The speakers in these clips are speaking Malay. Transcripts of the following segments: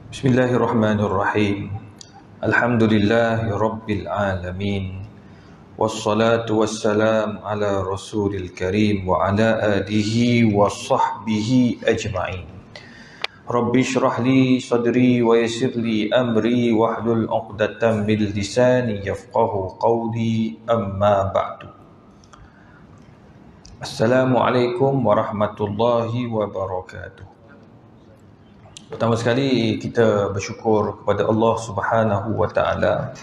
Bismillahirrahmanirrahim. Alhamdulillahi Rabbil Alamin. Wassalatu wassalam ala Rasulil Karim wa ala alihi wa sahbihi ajma'in. Rabbi syrah li sadri wa yassir li amri wahlul 'uqdatam min lisani yafqahu qawli, amma ba'du. Assalamualaikum warahmatullahi wabarakatuh. Pertama sekali kita bersyukur kepada Allah Subhanahu wa taala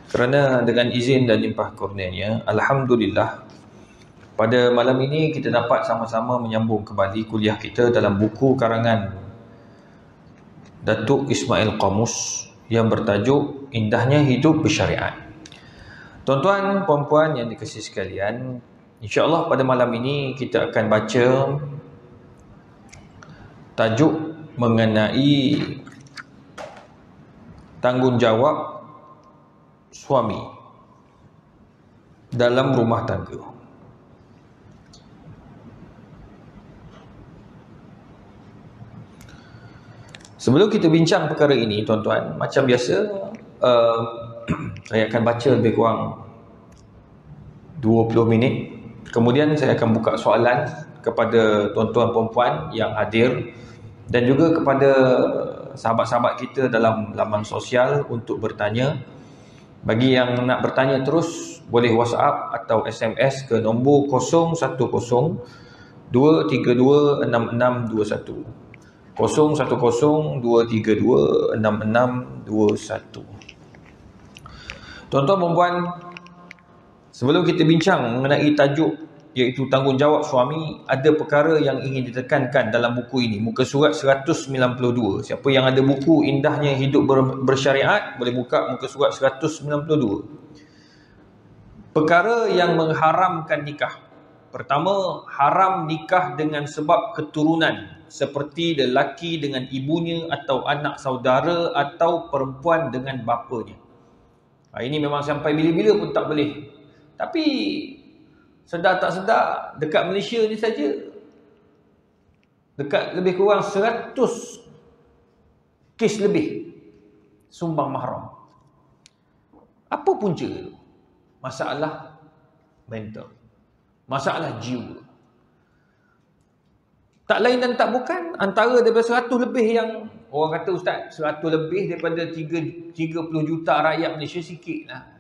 kerana dengan izin dan limpah kurnianya, alhamdulillah, pada malam ini kita dapat sama-sama menyambung kembali kuliah kita dalam buku karangan Datuk Ismail Qamus yang bertajuk Indahnya Hidup Bersyariat. Tuan-tuan, puan-puan yang dikasihi sekalian, insya-Allah pada malam ini kita akan baca tajuk mengenai tanggungjawab suami dalam rumah tangga. Sebelum kita bincang perkara ini, tuan-tuan, macam biasa, saya akan baca lebih kurang 20 minit. Kemudian saya akan buka soalan kepada tuan-tuan perempuan yang hadir dan juga kepada sahabat-sahabat kita dalam laman sosial untuk bertanya. Bagi yang nak bertanya terus, boleh WhatsApp atau SMS ke nombor 010 232 6621. 010 232 6621. Tuan-tuan perempuan, sebelum kita bincang mengenai tajuk iaitu tanggungjawab suami, ada perkara yang ingin ditekankan dalam buku ini, muka surat 192. Siapa yang ada buku Indahnya Hidup Bersyariat, boleh buka muka surat 192. Perkara yang mengharamkan nikah. Pertama, haram nikah dengan sebab keturunan, seperti lelaki dengan ibunya atau anak saudara atau perempuan dengan bapanya. Ini memang sampai bila-bila pun tak boleh. Tapi sedar tak sedar, dekat Malaysia ni saja, dekat lebih kurang 100 kes lebih sumbang mahram. Apa punca itu? Masalah mental, masalah jiwa. Tak lain dan tak bukan, antara daripada 100 lebih yang orang kata, ustaz, 100 lebih daripada 30 juta rakyat Malaysia, sikit lah.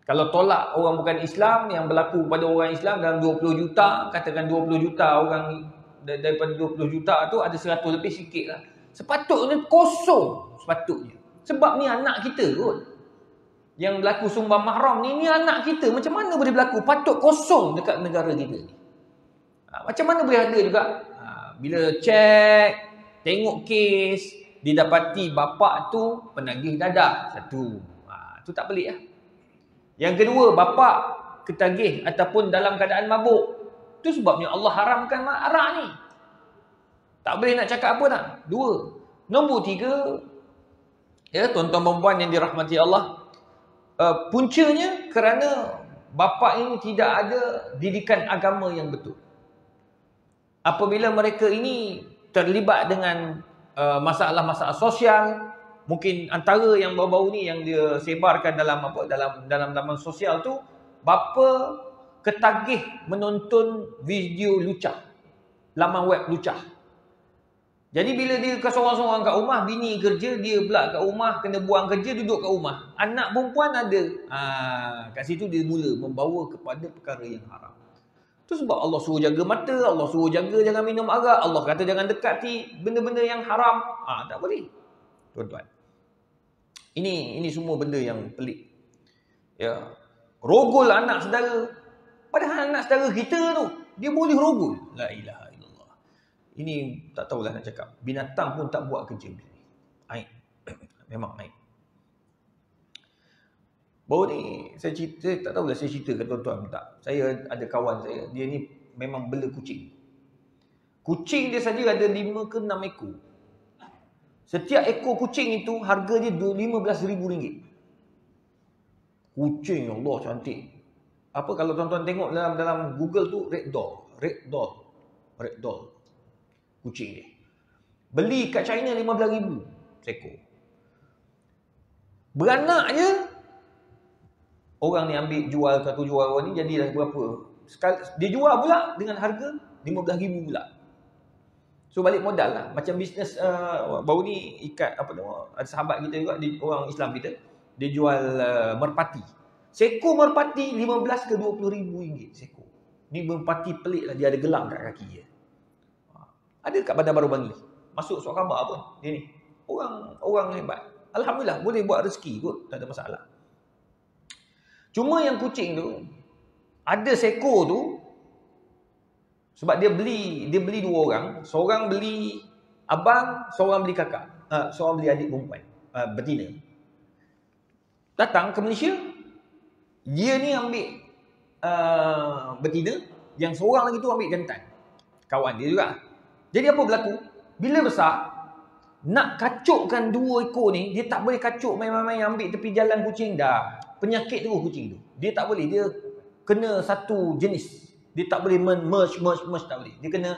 Kalau tolak orang bukan Islam, yang berlaku pada orang Islam dalam 20 juta, katakan 20 juta orang, daripada 20 juta tu ada 100 lebih, sikit lah. Sepatutnya kosong, sepatutnya. Sebab ni anak kita kot. Yang berlaku sumbang mahram ni anak kita. Macam mana boleh berlaku? Patut kosong dekat negara kita ni. Macam mana boleh ada juga? Bila cek, tengok kes, didapati bapa tu penagih dadah. Satu. Tu tak pelik lah. Yang kedua, bapa ketagih ataupun dalam keadaan mabuk. Itu sebabnya Allah haramkan arak ni. Tak boleh nak cakap apa tak? 2. Nombor 3, ya, tuan-tuan perempuan yang dirahmati Allah, puncanya kerana bapa ini tidak ada didikan agama yang betul. Apabila mereka ini terlibat dengan masalah-masalah sosial, mungkin antara yang baru-baru ni yang dia sebarkan dalam laman sosial tu, bapa ketagih menonton video lucah, laman web lucah. Jadi bila dia seorang-seorang kat rumah, bini kerja, dia pula kat rumah kena buang kerja, duduk kat rumah. Anak perempuan ada. Kat situ dia mula membawa kepada perkara yang haram. Itu sebab Allah suruh jaga mata, Allah suruh jaga jangan minum arak, Allah kata jangan dekati benda-benda yang haram. Tak boleh. Tuan-tuan, ini semua benda yang pelik. Ya, rogol anak saudara. Padahal anak saudara kita tu, dia boleh rogol. La ilaha illallah. Ini tak tahulah nak cakap. Binatang pun tak buat kerja ni. Aib. Memang aib. Baru ni saya tak tahulah saya cerita ke tuan-tuan tak. Saya ada kawan saya, dia ni memang bela kucing. Kucing dia saja ada 5 ke 6 ekor. Setiap ekor kucing itu harga dia RM15,000. Kucing, Allah, cantik. Kalau tuan-tuan tengok dalam Google tu, red doll. kucing dia. Beli kat China 15,000 seekor. Beranak je, orang ni ambil jual, satu jual orang ni jadilah berapa. Dia jual pula dengan harga 15,000 pula. So balik modal lah. Macam bisnes baru ni ikat apa nama, ada sahabat kita juga, orang Islam kita, dia jual merpati. Seekor merpati 15 ke 20,000 ringgit seekor. Ni merpati pelik lah, dia ada gelang kat kaki dia. Ada kat Bandar Baru Bangi. Masuk surat khabar pun dia ni. Orang hebat. Alhamdulillah boleh buat rezeki kot, tak ada masalah. Cuma yang kucing tu, ada seekor tu, sebab dia beli 2 orang, seorang beli abang, seorang beli kakak, seorang beli adik perempuan, betina. Datang ke Malaysia, dia ni ambil betina, yang seorang lagi tu ambil jantan, kawan dia juga. Jadi apa berlaku? Bila besar, nak kacukkan 2 ekor ni, dia tak boleh kacuk main-main ambil tepi jalan kucing dah. Penyakit tu kucing tu. Dia tak boleh, dia kena satu jenis. Dia tak boleh merge tak boleh. Dia kena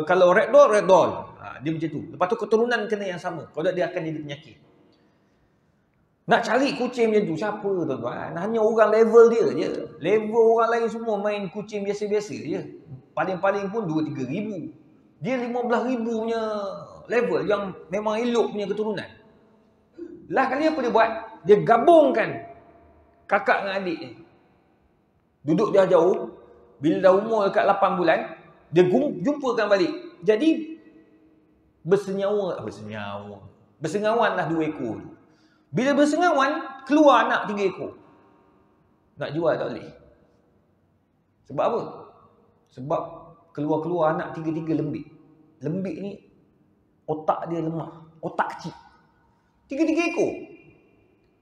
kalau red doll. Dia macam tu. Lepas tu keturunan kena yang sama. Kalau dia akan jadi penyakit. Nak cari kucing macam tu siapa tuan-tuan? Hanya orang level dia je. Level orang lain semua main kucing biasa-biasa je. Paling-paling pun 2-3 ribu. Dia 15,000 punya level yang memang elok punya keturunan. Lah kali apa dia buat? Dia gabungkan kakak dengan adik ni. Duduk dia jauh. Bila dah umur dekat 8 bulan, dia jumpakan balik. Jadi bersengawan lah 2 ekor tu. Bila bersengawan, keluar anak 3 ekor. Nak jual tak boleh. Sebab apa? Sebab keluar-keluar anak 3-3 lembik. Lembik ni otak dia lemah, otak kecil. 3-3 ekor.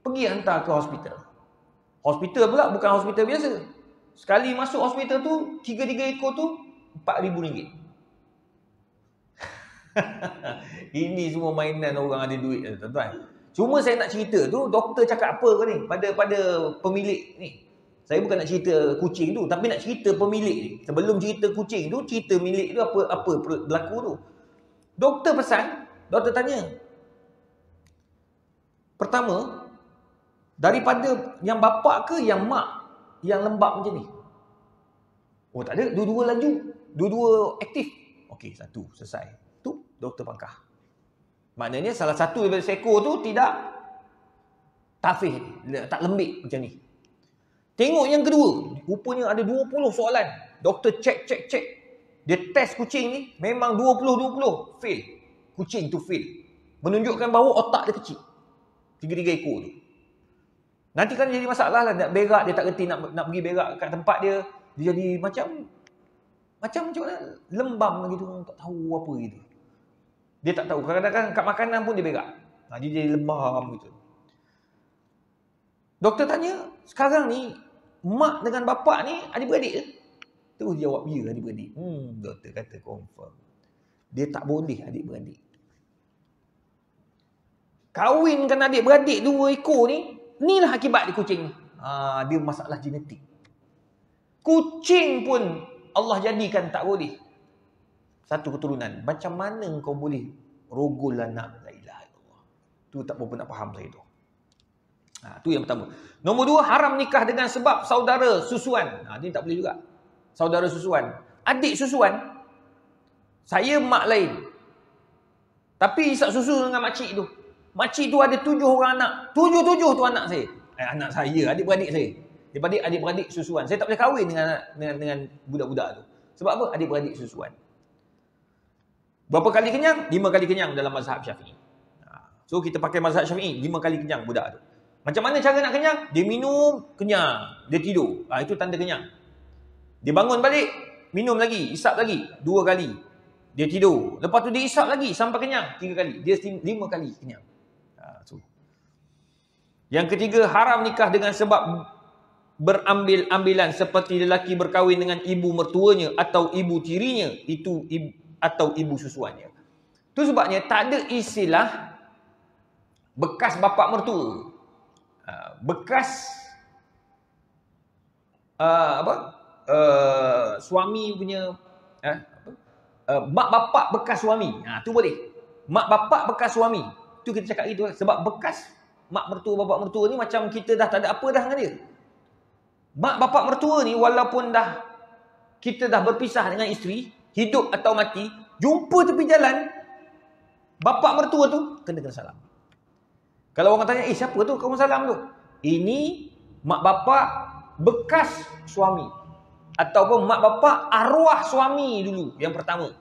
Pergi hantar ke hospital. Hospital pula bukan hospital biasa. Sekali masuk hospital tu, 3-3 ekor tu RM4,000. Ini semua mainan orang ada duit, tuan-tuan. Cuma saya nak cerita tu, doktor cakap apa ke ni pada pemilik ni. Saya bukan nak cerita kucing tu, tapi nak cerita pemilik ni. Sebelum cerita kucing tu, cerita milik tu apa berlaku tu. Doktor pesan, doktor tanya. Pertama, daripada yang bapa ke yang mak yang lembab macam ni? Oh tak ada, dua-dua laju, dua-dua aktif. Okey, satu selesai. Tu doktor pangkah. Maknanya salah satu daripada seekor tu tidak tafih, tak lembik macam ni. Tengok yang kedua, rupanya ada 20 soalan. Doktor cek. Dia test kucing ni, memang 20-20, fail. Kucing tu fail. Menunjukkan bahawa otak dia kecil. 3-3 ekor tu. Nanti kan jadi masalah lah, nak berak, dia tak reti nak pergi berak kat tempat dia. Dia jadi macam mana, lembam gitu, tak tahu apa gitu. Dia tak tahu, kadang-kadang kat makanan pun dia berak. Dia jadi lembam gitu. Doktor tanya, sekarang ni, mak dengan bapak ni adik-beradik ke? Terus jawab, ya adik-beradik. Doktor kata confirm. Dia tak boleh adik-beradik. Kahwinkan adik-beradik 2 ekor ni, inilah akibat di kucing ni. Dia masalah genetik. Kucing pun Allah jadikan tak boleh satu keturunan. Macam mana kau boleh rogol anak? La ilaha illallah. Tu tak berapa nak faham saya tu. Tu yang pertama. Nombor 2, haram nikah dengan sebab saudara susuan. Ini tak boleh juga. Saudara susuan. Adik susuan. Saya mak lain. Tapi isap susu dengan makcik tu. Makcik tu ada 7 orang anak. 7 tu anak saya. Anak saya, adik-beradik saya. Daripada adik-beradik susuan. Saya tak boleh kahwin dengan budak-budak tu. Sebab apa? Adik-beradik susuan. Berapa kali kenyang? 5 kali kenyang dalam mazhab Syafi'i. So kita pakai mazhab Syafi'i, 5 kali kenyang budak tu. Macam mana cara nak kenyang? Dia minum, kenyang. Dia tidur. Itu tanda kenyang. Dia bangun balik, minum lagi, isap lagi, 2 kali. Dia tidur. Lepas tu dia isap lagi sampai kenyang, 3 kali. Dia 5 kali kenyang. Yang ketiga, haram nikah dengan sebab berambil-ambilan, seperti lelaki berkahwin dengan ibu mertuanya atau ibu tirinya, atau ibu susuannya. Itu sebabnya tak ada istilah bekas bapa mertua. Bekas suami punya mak bapak bekas suami. Tu boleh. Mak bapak bekas suami. Tu kita cakap itu. Sebab bekas mak mertua, bapak mertua ni macam kita dah tak ada apa dah dengan dia. Mak bapak mertua ni walaupun kita dah berpisah dengan isteri, hidup atau mati, jumpa tepi jalan, bapak mertua tu kena salam. Kalau orang tanya, siapa tu kamu salam tu? Ini mak bapak bekas suami. Ataupun mak bapak arwah suami dulu yang pertama.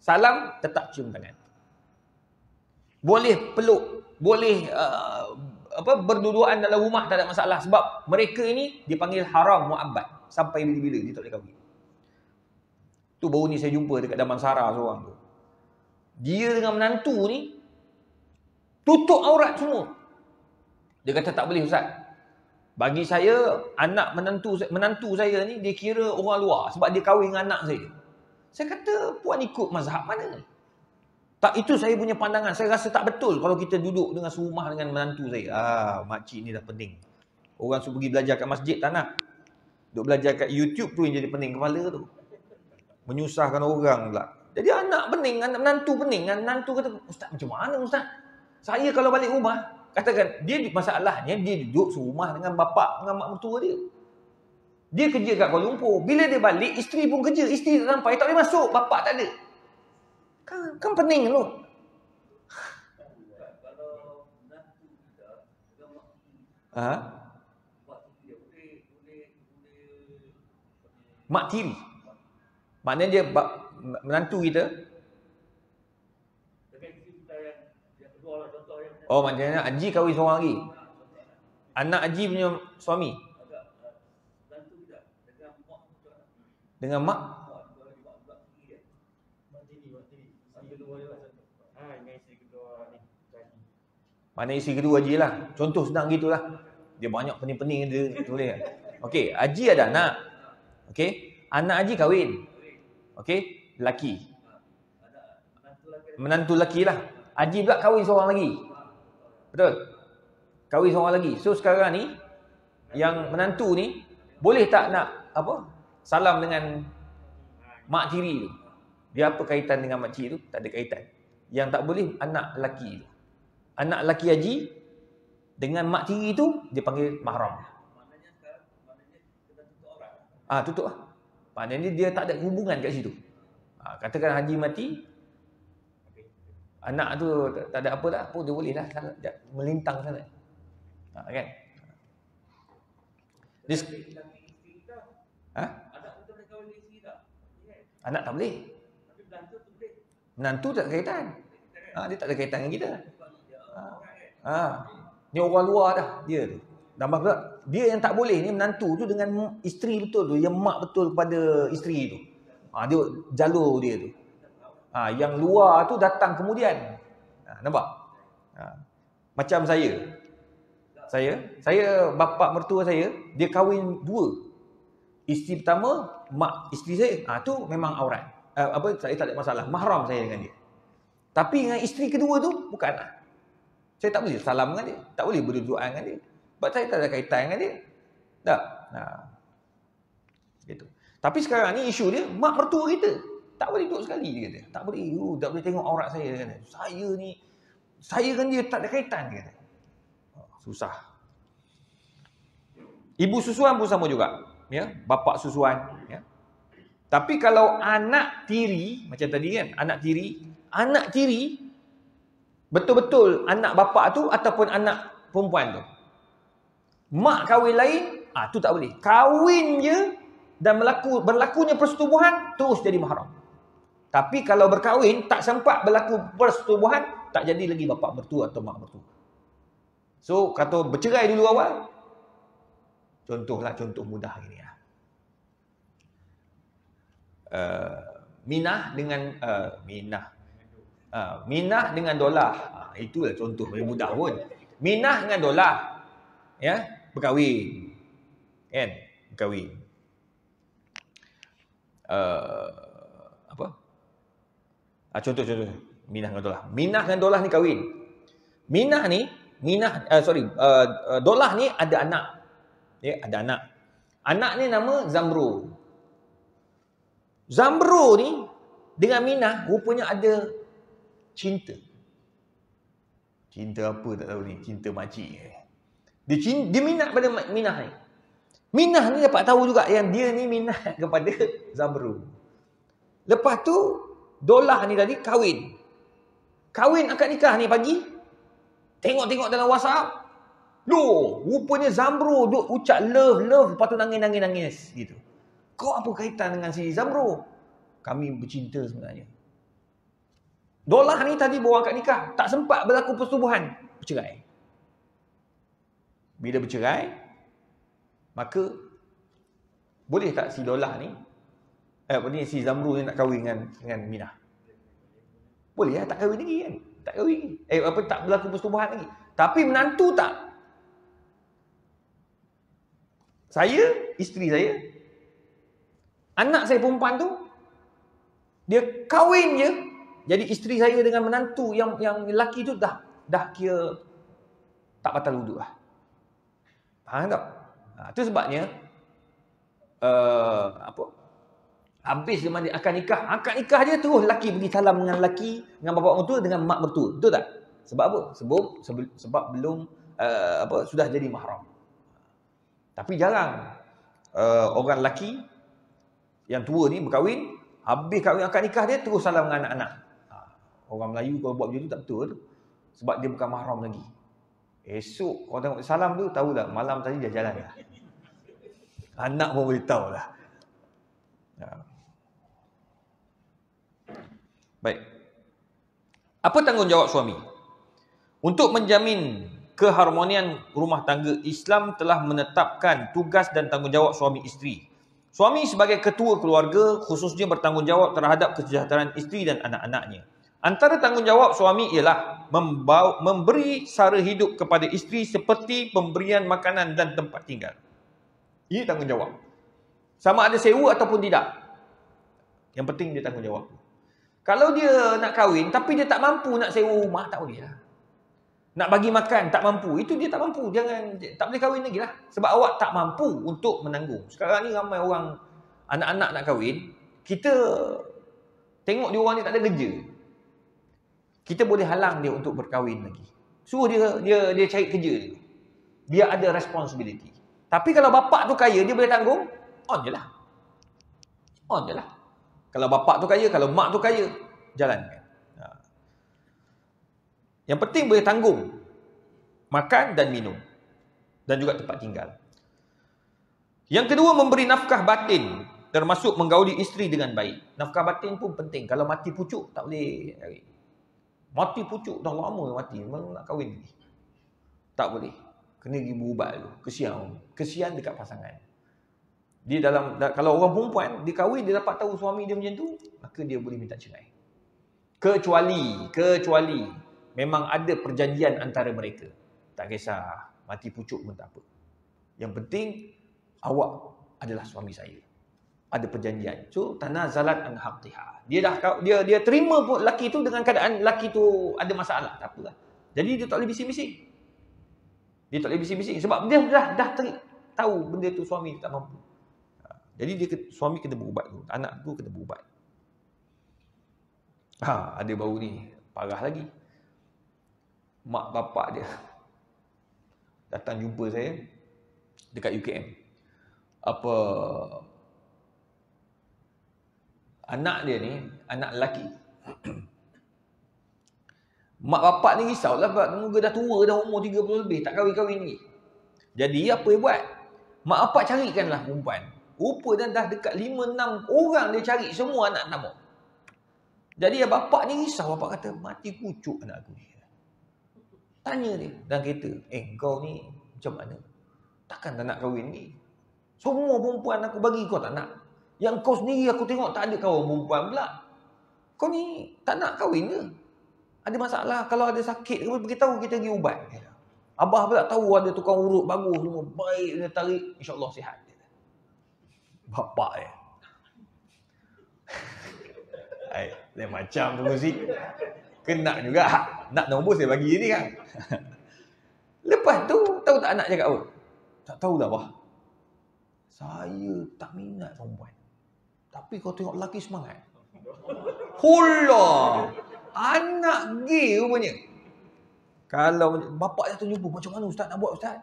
Salam, tetap cium tangan. Boleh peluk, boleh berdua-duaan dalam rumah, tak ada masalah. Sebab mereka ini dipanggil haram mu'abbad. Sampai bila-bila dia tak boleh kahwin. Tu baru ni saya jumpa dekat Damansara seorang tu. Dia dengan menantu ni tutup aurat semua. Dia kata tak boleh Ustaz. Bagi saya, anak menantu saya ni dia kira orang luar sebab dia kahwin dengan anak saya. Saya kata, puan ikut mazhab mana? Tak, itu saya punya pandangan. Saya rasa tak betul kalau kita duduk dengan serumah dengan menantu saya. Makcik ni dah pening. Orang suruh pergi belajar kat masjid tak nak. Duk belajar kat YouTube tu yang jadi pening kepala tu. Menyusahkan orang pula. Jadi anak pening, anak menantu pening. Menantu kata, Ustaz macam mana Ustaz? Saya kalau balik rumah, katakan, dia masalahnya dia duduk serumah dengan bapak, dengan mak mertua dia. Dia kerja kat Kuala Lumpur. Bila dia balik, isteri pun kerja. Isteri tak sampai, tak boleh masuk. Bapak tak ada. Kan pening tu. Mak tiri. Maknanya dia menantu kita. Oh, maknanya Haji kahwin seorang lagi. Anak Haji punya suami. Dengan mak. Mana isteri kedua Haji lah. Contoh senang gitulah. Dia banyak pening-pening dia boleh. Okey, Haji ada anak. Okey, anak Haji kahwin. Okey, lelaki. Menantu lelaki lah. Haji pula kahwin seorang lagi. Betul? Kahwin seorang lagi. So sekarang ni yang menantu ni boleh tak nak salam dengan mak tiri tu? Dia apa kaitan dengan mak cik tu? Tak ada kaitan. Yang tak boleh anak lelaki tu. Anak lelaki Haji dengan mak tiri tu dia panggil mahram. Tutup lah. Maknanya dia tak ada hubungan kat situ. Katakan Haji mati, anak tu tak ada apa dah, pun dia boleh dah melintang sana. Kan? Anak tak boleh. Menantu tak ada kaitan. Dia tak ada kaitan dengan kita. Ni orang luar dah dia tu. Tambah pula dia yang tak boleh ni menantu tu dengan isteri betul tu, yang mak betul kepada isteri tu. Dia jalur dia tu. Yang luar tu datang kemudian. Nampak? Macam saya bapa mertua saya, dia kahwin dua. Isteri pertama, mak isteri saya, tu memang aurat. Saya tak ada masalah, mahram saya dengan dia. Tapi dengan isteri kedua tu bukan. Saya tak boleh salam dengan dia, tak boleh berdua-duaan dengan dia. Sebab saya tak ada kaitan dengan dia. Tak. Gitu. Tapi sekarang ni isu dia mak mertua kita. Tak boleh duduk sekali dia kata. Tak boleh, tak boleh tengok aurat saya dia kata. Saya kan dia tak ada kaitan dia kata. Susah. Ibu susuan pun sama juga, ya, bapak susuan, ya. Tapi kalau anak tiri macam tadi kan, anak tiri betul-betul anak bapak tu ataupun anak perempuan tu. Mak kahwin lain, tu tak boleh. Kahwin je dan berlakunya persetubuhan terus jadi mahram. Tapi kalau berkahwin tak sempat berlaku persetubuhan, tak jadi lagi bapak mertua atau mak mertua. So kata bercerai dulu awal. Contoh mudah gini ya. Minah dengan dolar. Itulah contoh paling mudah pun. Minah dengan dolar. Ya, berkahwin. Kan? Berkahwin. Contoh Minah dengan dolar. Minah dengan dolar ni kahwin. Dolar ni ada anak. Ya, ada anak. Anak ni nama Zamro. Zamro ni dengan Minah rupanya ada cinta. Cinta apa tak tahu ni, cinta makcik. Dia minat pada Minah ni. Minah ni dapat tahu juga yang dia ni minat kepada Zamrud. Lepas tu Dolah ni tadi kahwin. Kahwin akad nikah ni pagi. Tengok-tengok dalam WhatsApp. Loh, rupanya Zamrud duk ucap love. Lepas tu nangis gitu. Kau apa kaitan dengan si Zamrud? Kami bercinta sebenarnya. Dolah ni tadi bawa akad nikah. Tak sempat berlaku persetubuhan. Bercerai. Bila bercerai, maka boleh tak si Dolah ni si Zamrud ni nak kahwin dengan Minah? Boleh lah, tak kahwin lagi kan? Tak kahwin. Tak berlaku persetubuhan lagi. Tapi menantu tak. Saya, isteri saya, anak saya perempuan tu, dia kahwin je. Jadi isteri saya dengan menantu yang lelaki tu dah kira tak batal wuduk lah. Faham tak? Itu sebabnya habis dia mandi akad nikah dia terus lelaki pergi salam dengan lelaki, dengan bapa orang tua, dengan mak mertua. Betul tak? Sebab apa? Sebab belum sudah jadi mahram. Tapi jarang orang lelaki yang tua ni berkahwin, habis kahwin akad nikah dia terus salam dengan anak-anak. Orang Melayu kalau buat macam tu tak betul. Sebab dia bukan mahram lagi. Esok orang tengok salam tu, tahulah malam tadi dia jalan lah. Anak pun boleh tahu lah. Baik. Apa tanggungjawab suami? Untuk menjamin keharmonian rumah tangga, Islam telah menetapkan tugas dan tanggungjawab suami isteri. Suami sebagai ketua keluarga khususnya bertanggungjawab terhadap kesejahteraan isteri dan anak-anaknya. Antara tanggungjawab suami ialah memberi sara hidup kepada isteri seperti pemberian makanan dan tempat tinggal. Ini tanggungjawab. Sama ada sewa ataupun tidak. Yang penting dia tanggungjawab. Kalau dia nak kahwin tapi dia tak mampu nak sewa rumah, tak boleh lah. Nak bagi makan tak mampu, itu dia tak mampu. Tak boleh kahwin lagi lah. Sebab awak tak mampu untuk menanggung. Sekarang ni ramai orang anak-anak nak kahwin, kita tengok dia orang ni tak ada kerja. Kita boleh halang dia untuk berkahwin lagi. Suruh dia cari kerja dulu. Dia ada responsibility. Tapi kalau bapak tu kaya, dia boleh tanggung, on je lah. On je lah. Kalau bapak tu kaya, kalau mak tu kaya, jalankan. Yang penting boleh tanggung makan dan minum. Dan juga tempat tinggal. Yang kedua, memberi nafkah batin. Termasuk menggauli isteri dengan baik. Nafkah batin pun penting. Kalau mati pucuk, tak boleh cari. Mati pucuk, dah lama mati. Memang nak kahwin lagi. Tak boleh. Kena pergi berubat dulu. Kesian dekat pasangan. Dia kalau orang perempuan, dia kahwin, dia dapat tahu suami dia macam tu, maka dia boleh minta cerai. Kecuali memang ada perjanjian antara mereka. Tak kisah, mati pucuk pun tak apa. Yang penting, awak adalah suami saya. Ada perjanjian. So, tanazalat an haqqiha. Dia terima pun lelaki tu dengan keadaan lelaki tu ada masalah. Tak apalah. Jadi, dia tak boleh bising-bising. Dia tak boleh bising-bising. Sebab dia dah tahu benda tu suami tak mampu. Jadi, suami kena berubat tu. Anak tu kena berubat. Ada baru ni. Parah lagi. Mak bapak dia datang jumpa saya dekat UKM. Anak dia ni, anak lelaki. Mak bapak ni risaulah sebab muka dah tua dah, umur 30 lebih, tak kahwin-kahwin lagi. Jadi apa dia buat? Mak bapak carikanlah perempuan. Rupa dan dah dekat 5-6 orang dia cari, semua anak nama. Jadi bapak ni risau, bapak kata mati pucuk anak aku ni. Tanya dia dalam kereta, kau ni macam mana? Takkan tak nak kahwin ni? Semua perempuan aku bagi kau tak nak. Yang kau sendiri aku tengok tak ada kawan perempuan pula. Kau ni tak nak kahwin ke? Ada masalah, kalau ada sakit, beritahu kita pergi ubat. Abah pula tahu ada tukang urut bagus semua. Baik dia tarik, insyaAllah sihat. Bapak dia. Lain macam tu mesti. Kena juga. Nak nombor saya bagi ni kan. Lepas tu, tahu tak anak cakap apa? Tak tahulah bah. Saya tak minat perempuan. Tapi kau tengok lelaki semangat. Hulah. Anak gay rupanya. Kalau bapak datang jumpa, macam mana ustaz nak buat ustaz?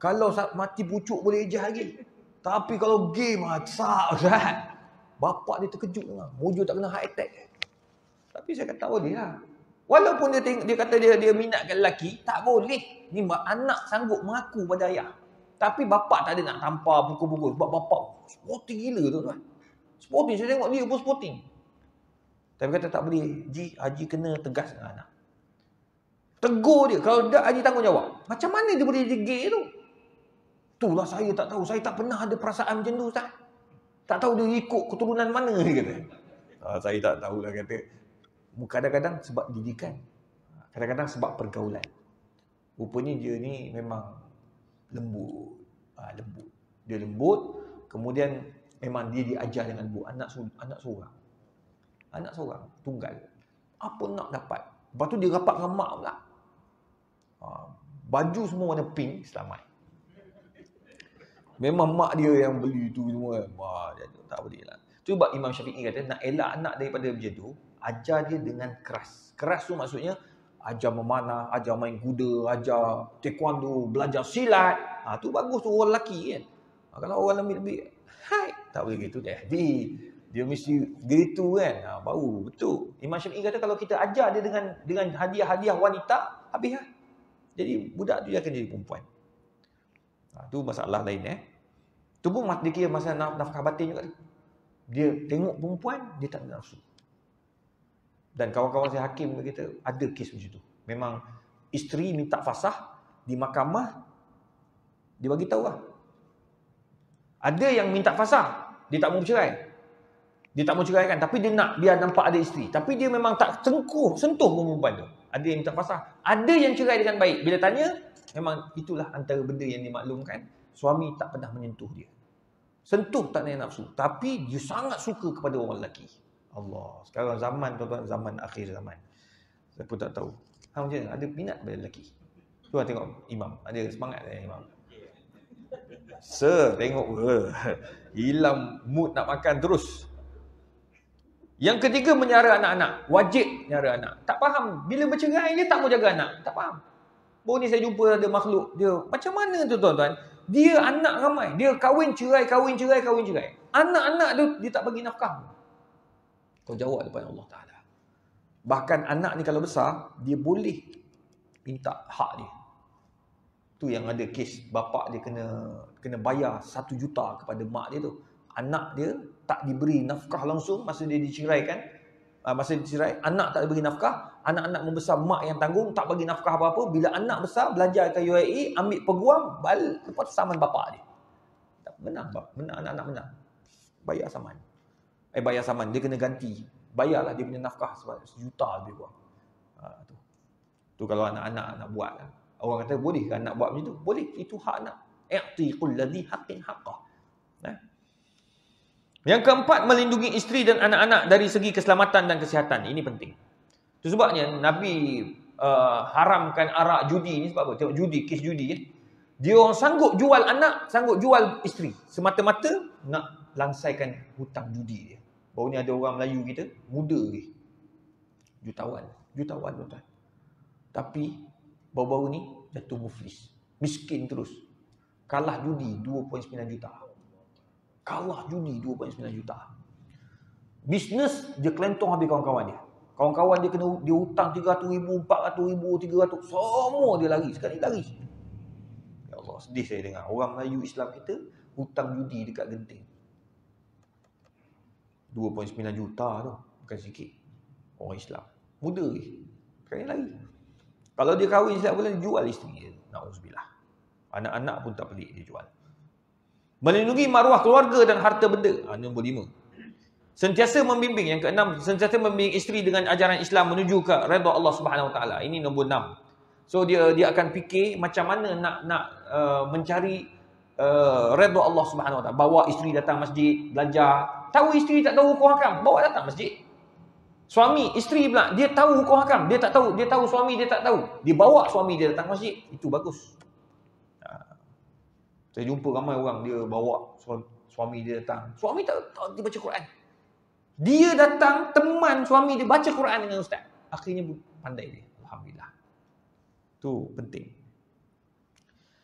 Kalau mati pucuk boleh ejah lagi. Tapi kalau gay masak ustaz. Bapak dia terkejut lah. Mujur tak kena heart attack. Tapi saya kata boleh lah. Walaupun dia kata dia minatkan lelaki, tak boleh. Ni anak sanggup mengaku pada ayah. Tapi bapak tak ada nak tampar pukul-pukul. Sebab bapak sporting gila tu tuan. Sporting, saya tengok dia pun sporting. Tapi kata tak boleh. Haji kena tegas dengan anak. Tegur dia. Kalau tak, Haji tanggungjawab. Macam mana dia boleh jadi gay tu? Itulah saya tak tahu. Saya tak pernah ada perasaan macam tu Ustaz. Tak tahu dia ikut keturunan mana dia kata. Saya tak tahu lah kata. Kadang-kadang sebab didikan. Kadang-kadang sebab pergaulan. Rupanya dia ni memang lembut. Lembut. Dia lembut. Kemudian memang dia diajar dengan lembut. Anak seorang. Anak seorang. Tunggal. Apa nak dapat? Lepas tu dia rapat dengan mak pula. Baju semua warna pink. Selamat. Memang mak dia yang beli tu semua. Tak boleh lah. Cuba Imam Syafi'i kata, nak elak anak daripada macam tu, ajar dia dengan keras. Keras tu maksudnya, ajar memanah, ajar main kuda, ajar taekwondo, belajar silat. Tu bagus tu orang lelaki kan. Kalau orang lembik-lembik, tak boleh gitu dah. Dia mesti gitu kan. Baru betul. Imam Syafi'i kata kalau kita ajar dia dengan hadiah-hadiah wanita, habis lah. Jadi budak tu dia akan jadi perempuan. Tu masalah lain Tu pun dia kira masalah nafkah batin juga. Dia tengok perempuan, dia tak ada nafsu. Dan kawan-kawan saya hakim kita ada kes macam tu. Memang isteri minta fasah di mahkamah, dia bagi tahu lah. Ada yang minta fasah, dia tak mau bercerai. Dia tak mau ceraikan, tapi dia nak biar nampak ada isteri. Tapi dia memang tak sentuh perempuan tu. Ada yang minta fasah. Ada yang cerai dengan baik. Bila tanya, memang itulah antara benda yang dimaklumkan. Suami tak pernah menyentuh dia. Sentuh tak ada nafsu. Tapi dia sangat suka kepada orang lelaki. Allah. Sekarang zaman tuan-tuan, zaman akhir zaman. Saya pun tak tahu. Macam mana? Ada minat pada lelaki. Tuan tengok imam. Ada semangat imam. Tengok. Hilang mood nak makan terus. Yang ketiga, menyara anak-anak. Wajib menyara anak. Tak faham. Bila bercerai, dia tak mau jaga anak. Tak faham. Baru ni saya jumpa ada makhluk. Dia macam mana tu tuan-tuan? Dia anak ramai. Dia kahwin cerai. Anak-anak dia tak bagi nafkah. Kau jawab depan Allah Ta'ala. Bahkan anak ni kalau besar, dia boleh minta hak dia. Tu yang ada kes bapak dia kena bayar 1 juta kepada mak dia tu. Anak dia tak diberi nafkah langsung masa dia diceraikan. Masa dicerai, anak tak diberi nafkah. Anak-anak membesar, mak yang tanggung, tak bagi nafkah apa-apa. Bila anak besar, belajar ke UAE, ambil peguam, lepas saman bapak dia. Menang anak-anak menang. Bayar saman. Bayar saman, dia kena ganti. Bayarlah dia punya nafkah sebab 1 juta lebih kurang. Tu kalau anak-anak nak buat lah. Orang kata, boleh ke anak buat macam tu? Boleh, itu hak anak. I'ti kulladhi haqqin haqqah. Yang keempat, melindungi isteri dan anak-anak dari segi keselamatan dan kesihatan. Ini penting. Itu sebabnya Nabi haramkan arak judi ni sebab apa? Tengok judi, kes judi. Dia orang sanggup jual anak, sanggup jual isteri. Semata-mata nak langsaikan hutang judi dia. Baru ni ada orang Melayu kita, muda dia. Jutawan tuan-tuan. Tapi baru-baru ni jatuh muflis. Miskin terus. Kalah judi 2.9 juta. Kalah judi 2.9 juta. Bisnes dia kelentong habis kawan-kawan dia. Kawan-kawan dia dia hutang 300,000, 400,000, 300. Semua dia lari. Sekali lari. Ya Allah, sedih saya dengar. Orang Melayu Islam kita hutang judi dekat Genting. 2.9 juta tu. Bukan sikit. Orang Islam. Muda ni. Sekali lari. Kalau dia kahwin setiap bulan, dia jual isteri dia. Na'udzubillah. Anak-anak pun tak pelik dia jual. Melindungi maruah keluarga dan harta benda. Nombor 5. Sentiasa membimbing. Yang keenam, sentiasa membimbing isteri dengan ajaran Islam menuju ke redha Allah Subhanahu Wa Taala. Ini nombor 6. So dia akan fikir macam mana nak mencari redha Allah Subhanahu Wa Taala. Bawa isteri datang masjid, belajar. Tahu isteri tak tahu hukum hakam, bawa datang masjid. Suami, isteri pula, dia tahu hukum hakam, dia tak tahu, dia tahu suami dia tak tahu. Dia bawa suami dia datang masjid. Itu bagus. Saya jumpa ramai orang dia bawa suami dia datang. Suami tak dia baca Quran. Dia datang, teman suami dia baca Quran dengan ustaz. Akhirnya pandai dia. Alhamdulillah. Tu penting.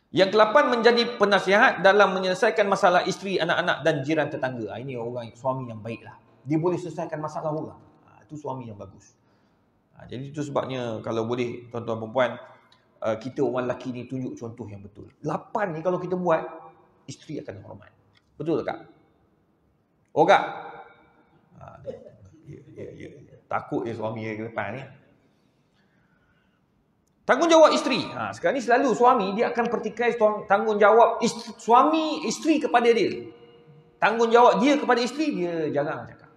Yang ke-8, menjadi penasihat dalam menyelesaikan masalah isteri, anak-anak dan jiran tetangga. Ini orang suami yang baiklah. Dia boleh selesaikan masalah orang. Itu suami yang bagus. Jadi itu sebabnya kalau boleh tuan-tuan perempuan, kita orang lelaki ni tunjuk contoh yang betul. 8 ni kalau kita buat, isteri akan hormat. Betul tak? Oh tak? Ya. Takut je suami ke depan ni. Tanggungjawab isteri. Sekarang ni selalu suami dia akan pertikai tanggungjawab suami isteri kepada dia. Tanggungjawab dia kepada isteri dia jarang cakap.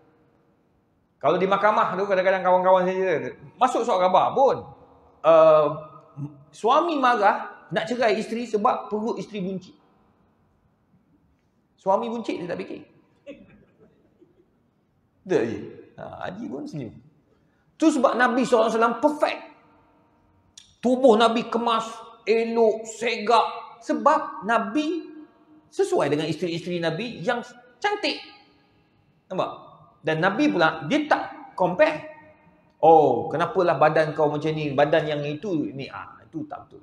Kalau di mahkamah tu kadang-kadang kawan-kawan saya masuk surat khabar pun suami marah nak cerai isteri sebab perut isteri buncit. Suami buncit dia tak fikir. Tak je. Haji pun senyum. Tu sebab Nabi SAW perfect. Tubuh Nabi kemas, elok, segak. Sebab Nabi sesuai dengan isteri-isteri Nabi yang cantik. Nampak? Dan Nabi pula, dia tak compare. Oh, kenapalah badan kau macam ni, badan yang itu ni. Itu tak betul.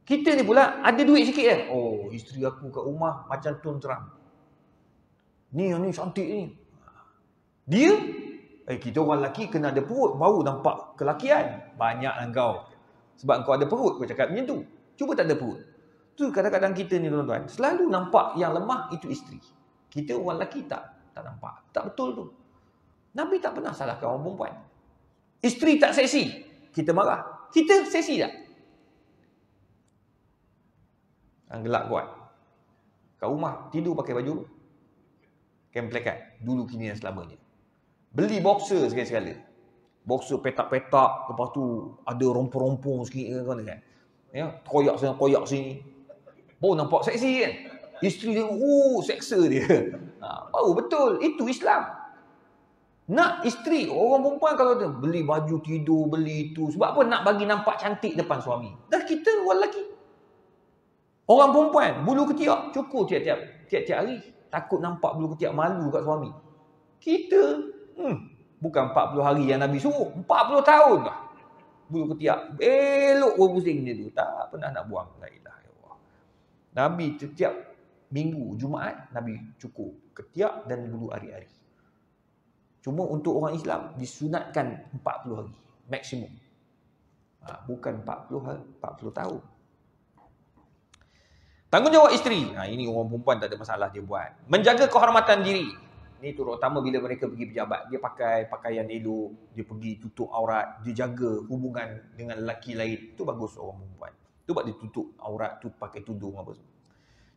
Kita ni pula ada duit sikit je. Oh, isteri aku kat rumah macam Tun Trump. Ni yang ni cantik ni. Dia, kita orang lelaki kena ada perut, baru nampak kelakian. Banyaklah kau. Sebab kau ada perut, kau cakap macam tu. Cuba tak ada perut. Tu kadang-kadang kita ni tuan-tuan, selalu nampak yang lemah itu isteri. Kita orang lelaki tak nampak. Tak betul tu. Nabi tak pernah salahkan orang perempuan. Isteri tak seksi, kita marah. Kita seksi tak? Yang gelak kuat. Kat rumah, tidur pakai baju kemplekat. Dulu, kini dan selamanya. Beli boxer sekali-sekala. Boxer petak-petak, lepas tu ada rompong-rompong sikit kan. Ya, koyak sini. Baru nampak seksi kan. Isteri dia, seksa dia. Baru betul, itu Islam. Nak isteri, orang perempuan kalau dia beli baju tidur, beli itu. Sebab apa? Nak bagi nampak cantik depan suami. Dah kita orang lelaki. Orang perempuan, bulu ketiak cukur tiap-tiap hari. Takut nampak bulu ketiak, malu kat suami. Kita, bukan 40 hari yang Nabi suruh. 40 tahun lah. Bulu ketiak. Elok berpusing dia tu. Tak pernah nak buang. La ilaha illallah. Nabi setiap minggu, Jumaat, Nabi cukur ketiak dan bulu hari-hari. Cuma untuk orang Islam, disunatkan 40 hari. Maksimum. Bukan 40 tahun. Tanggungjawab isteri. Ini orang perempuan tak ada masalah dia buat. Menjaga kehormatan diri. Ini terutama bila mereka pergi pejabat. Dia pakai pakaian elok. Dia pergi tutup aurat. Dia jaga hubungan dengan lelaki lain. Itu bagus orang perempuan. Itu sebab dia tutup aurat. Tu pakai tudung apa semua.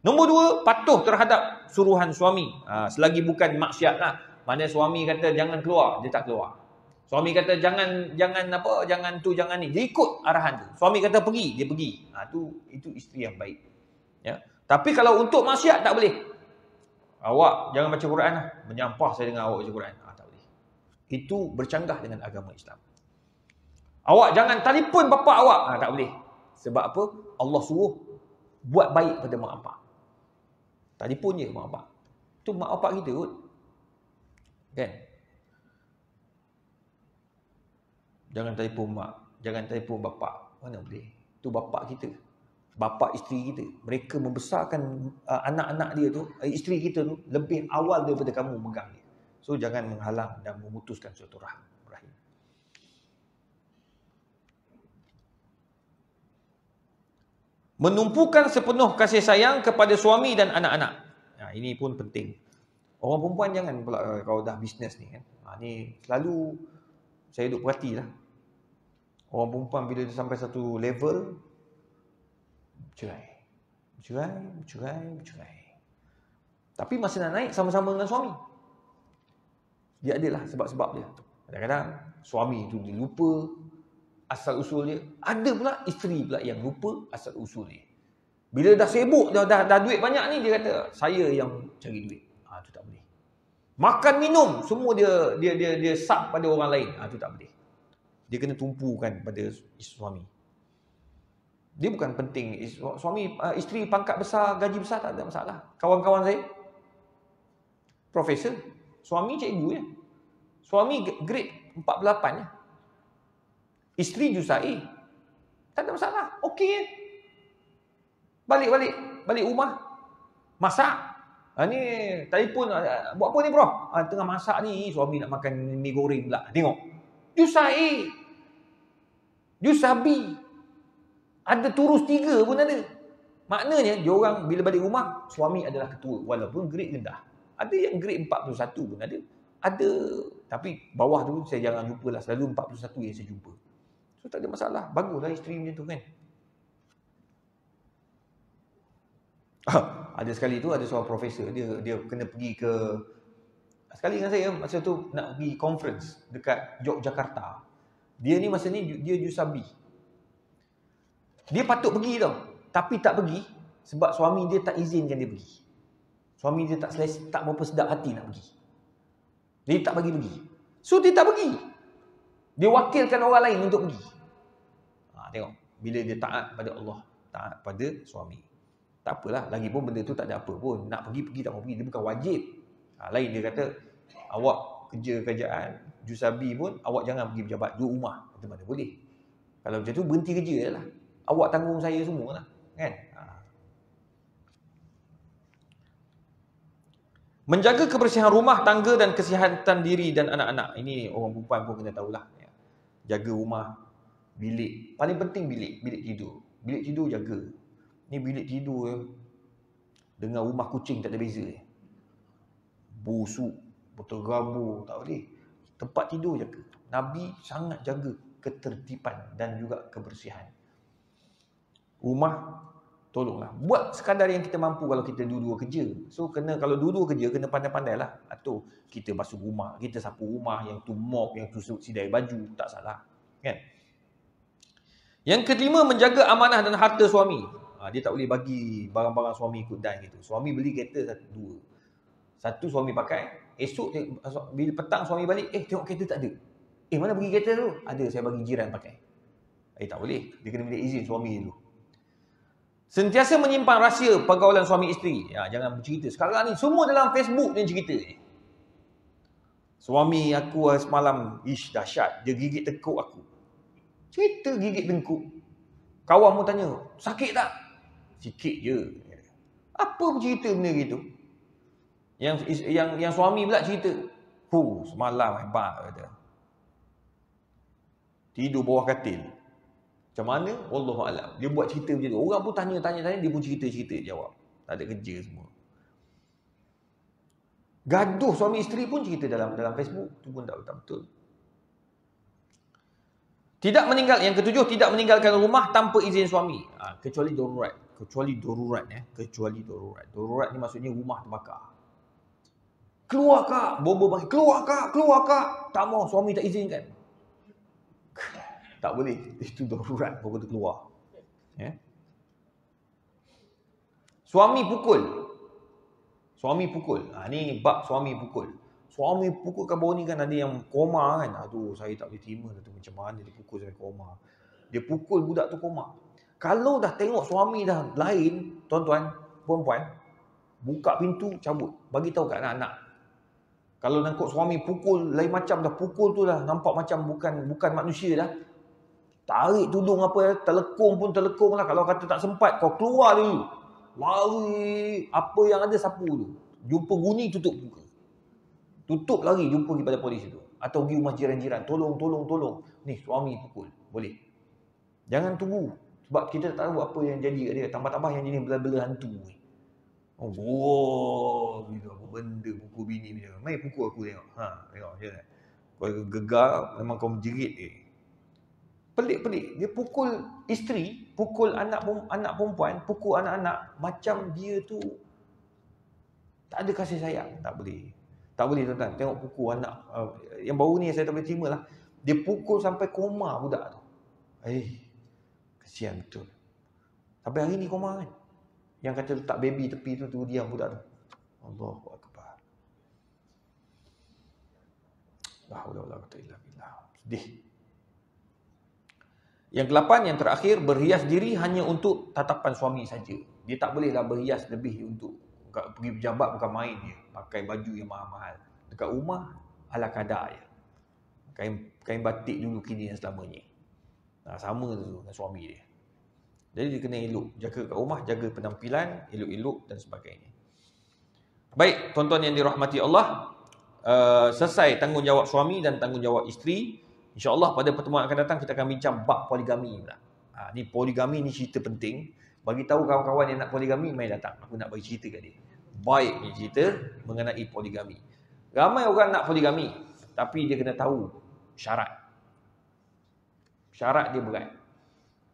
Nombor 2, patuh terhadap suruhan suami. Selagi bukan maksiat lah. Mana suami kata jangan keluar, dia tak keluar. Suami kata jangan tu, jangan ni. Dia ikut arahan tu. Suami kata pergi, dia pergi. Itu isteri yang baik. Ya. Tapi kalau untuk maksiat tak boleh. Awak jangan baca Quran lah. Menyampah saya dengan awak baca Quran. Tak boleh. Itu bercanggah dengan agama Islam. Awak jangan telefon bapa awak. Tak boleh. Sebab apa? Allah suruh buat baik pada mak bapak. Telefon je mak bapak. Tu mak bapak kita kot. Kan? Jangan telefon mak. Jangan telefon bapa. Mana boleh? Tu bapa kita. Bapa isteri kita. Mereka membesarkan anak-anak dia tu, isteri kita tu, lebih awal daripada kamu megang dia. So, jangan menghalang dan memutuskan suatu rahim. Menumpukan sepenuh kasih sayang kepada suami dan anak-anak. Ini pun penting. Orang perempuan jangan pula kalau dah bisnes ni kan. Ni selalu saya duk perhatilah. Orang perempuan bila dia sampai satu level, bercerai. Tapi masa nak naik sama-sama dengan suami. Dia adalah sebab-sebab dia. Kadang-kadang suami tu dia lupa asal usul dia. Ada pula isteri pula yang lupa asal usul dia. Bila dah sibuk, dah duit banyak ni, dia kata saya yang cari duit. Tu tak boleh. Makan minum semua dia sub pada orang lain. Tu tak boleh. Dia kena tumpukan pada suami. Dia bukan penting. Suami, isteri pangkat besar, gaji besar tak ada masalah. Kawan-kawan saya, profesor, suami cikgu ya. Suami grade 48 je. Isteri jusai. Tak ada masalah. Okey. Balik rumah. Masak. Ni telefon, buat apa ni bro? Tengah masak ni, suami nak makan mi goreng pula. Tengok. Jusai. Jusabi. Ada turus 3 pun ada. Maknanya, diorang bila balik rumah, suami adalah ketua. Walaupun grade rendah. Ada yang grade 41 pun ada. Ada. Tapi bawah tu saya jangan lupa lah. Selalu 41 yang saya jumpa. So tak ada masalah. Baguslah isteri macam tu kan. Ada sekali tu ada seorang profesor. Dia kena pergi ke... Sekali dengan saya masa tu nak pergi conference dekat Yogyakarta. Dia ni masa ni dia jusabi. Dia patut pergi tau. Tapi tak pergi sebab suami dia tak izinkan dia pergi. Suami dia tak berapa sedap hati nak pergi. Dia tak bagi pergi. So dia tak pergi. Dia wakilkan orang lain untuk pergi. Tengok. Bila dia taat pada Allah, taat pada suami. Tak apalah. Lagipun benda tu tak ada apa pun. Nak pergi tak mau pergi. Dia bukan wajib. Lain dia kata, awak kerja kerajaan, jusabi pun, awak jangan pergi pejabat. Duduk rumah. Kata mana boleh. Kalau macam tu, berhenti kerja je lah. Awak tanggung saya semua lah. Kan? Menjaga kebersihan rumah tangga dan kesihatan diri dan anak-anak. Ini orang perempuan pun kena tahulah. Jaga rumah, bilik. Paling penting bilik tidur. Bilik tidur jaga. Ni bilik tidur dengan rumah kucing tak ada beza. Busuk, berterabur, tak boleh. Tempat tidur jaga. Nabi sangat jaga ketertiban dan juga kebersihan. Rumah, tolonglah. Buat sekadar yang kita mampu kalau kita dua-dua kerja. So, kalau dua-dua kerja, kena pandai-pandai lah. Atau kita basuh rumah, kita sapu rumah, yang tu mop, yang tu sidai baju. Tak salah. Kan? Yang kelima, menjaga amanah dan harta suami. Dia tak boleh bagi barang-barang suami ikut dan gitu. Suami beli kereta dua. Satu suami pakai. Esok, bila petang suami balik, tengok kereta tak ada. Mana pergi kereta tu? Ada, saya bagi jiran pakai. Tak boleh. Dia kena minta izin suami dulu. Sentiasa menyimpan rahsia pergaulan suami isteri. Jangan bercerita. Sekarang ni semua dalam Facebook ni cerita. Suami aku semalam, dahsyat. Dia gigit tekuk aku. Cerita gigit tengkuk. Kawan mu tanya, sakit tak? Sikit je. Apa cerita benda gitu? Yang suami pula cerita. Semalam hebat kata. Tidur bawah katil. Macam mana? Wallahualam. Dia buat cerita macam tu. Orang pun tanya, dia pun cerita jawab. Tak ada kerja semua. Gaduh suami isteri pun cerita dalam Facebook. Itu pun tak betul. Yang ketujuh, tidak meninggalkan rumah tanpa izin suami. Kecuali darurat. Kecuali darurat. Darurat ni maksudnya rumah terbakar. Keluar kak. Bobo panggil. Keluar kak. Tak mau, suami tak izinkan. Tak boleh. Itu darurat. Baru tu keluar. Suami pukul. Ni bab suami pukul. Suami pukul kat bawah ni kan ada yang koma kan. Aduh, saya tak boleh terima tu. Macam mana dia pukul sampai koma. Dia pukul budak tu koma. Kalau dah tengok suami dah lain, tuan-tuan, perempuan, buka pintu, cabut. Bagi tahu kat anak-anak. Kalau nampak suami pukul, lain macam dah pukul tu dah. Nampak macam bukan manusia dah. Tarik tudung apa, telekong lah. Kalau kata tak sempat, kau keluar dulu. Lari, apa yang ada sapu tu. Jumpa bunyi, tutup muka. Tutup lari, jumpa pergi pada polis tu. Atau pergi rumah jiran-jiran. Tolong. Ni, suami pukul. Boleh. Jangan tunggu. Sebab kita tak tahu apa yang jadi kat dia. Tambah-tambah yang jenis bela-bela hantu ni. Gitu apa benda pukul bini macam. Mai pukul aku tengok. Tengok macam mana. Kau gegar, memang kau menjerit Pelik-pelik. Dia pukul isteri, pukul anak perempuan, pukul anak-anak. Macam dia tu tak ada kasih sayang. Tak boleh. Tak boleh tuan-tuan. Tengok pukul anak. Yang baru ni saya tak boleh terima lah. Dia pukul sampai koma budak tu. Kesian betul. Sampai hari ni koma kan. Yang kata letak baby tepi tu diam budak tu. Allahu Akbar. La haula wala quwwata illa billah. Sedih. Yang ke-8, yang terakhir, berhias diri hanya untuk tatapan suami saja. Dia tak bolehlah berhias lebih untuk pergi pejabat bukan main dia. Pakai baju yang mahal-mahal. Dekat rumah ala kadar je. kain batik dulu kini dan selamanya. Sama tu dengan suami dia. Jadi dia kena elok, jaga kat rumah, jaga penampilan, elok-elok dan sebagainya. Baik, tuan-tuan yang dirahmati Allah, selesai tanggungjawab suami dan tanggungjawab isteri. InsyaAllah pada pertemuan akan datang kita akan bincang bab poligami pula. Ni poligami ni cerita penting. Bagi tahu kawan-kawan yang nak poligami, mai datang. Aku nak bagi cerita kat dia. Baik ni cerita mengenai poligami. Ramai orang nak poligami, tapi dia kena tahu syarat. Syarat dia berat.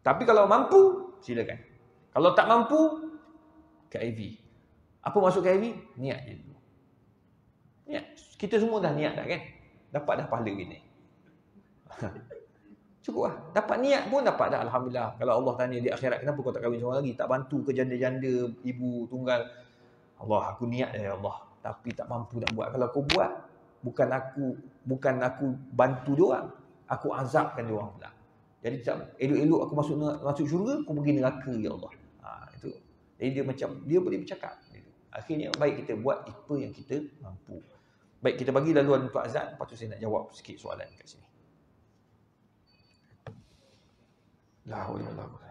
Tapi kalau mampu, silakan. Kalau tak mampu, KIV. Apa maksud KIV? Niat je dulu. Niat. Kita semua dah niat dah kan? Dapat dah pahala gini. Cukup lah. Dapat niat pun dapat dah. Alhamdulillah. Kalau Allah tanya di akhirat, kenapa kau tak kahwin seorang lagi? Tak bantu ke janda-janda, ibu tunggal. Allah, aku niat ya Allah. Tapi tak mampu nak buat. Kalau kau buat, bukan aku bantu diorang. Aku azabkan diorang pula. Jadi elok-elok aku masuk syurga, aku pergi neraka ya Allah. Itu. Jadi dia boleh bercakap. Akhirnya baik kita buat apa yang kita mampu. Baik, kita bagi laluan untuk azan, lepas tu saya nak jawab sikit soalan kat sini. La haula wala quwwata.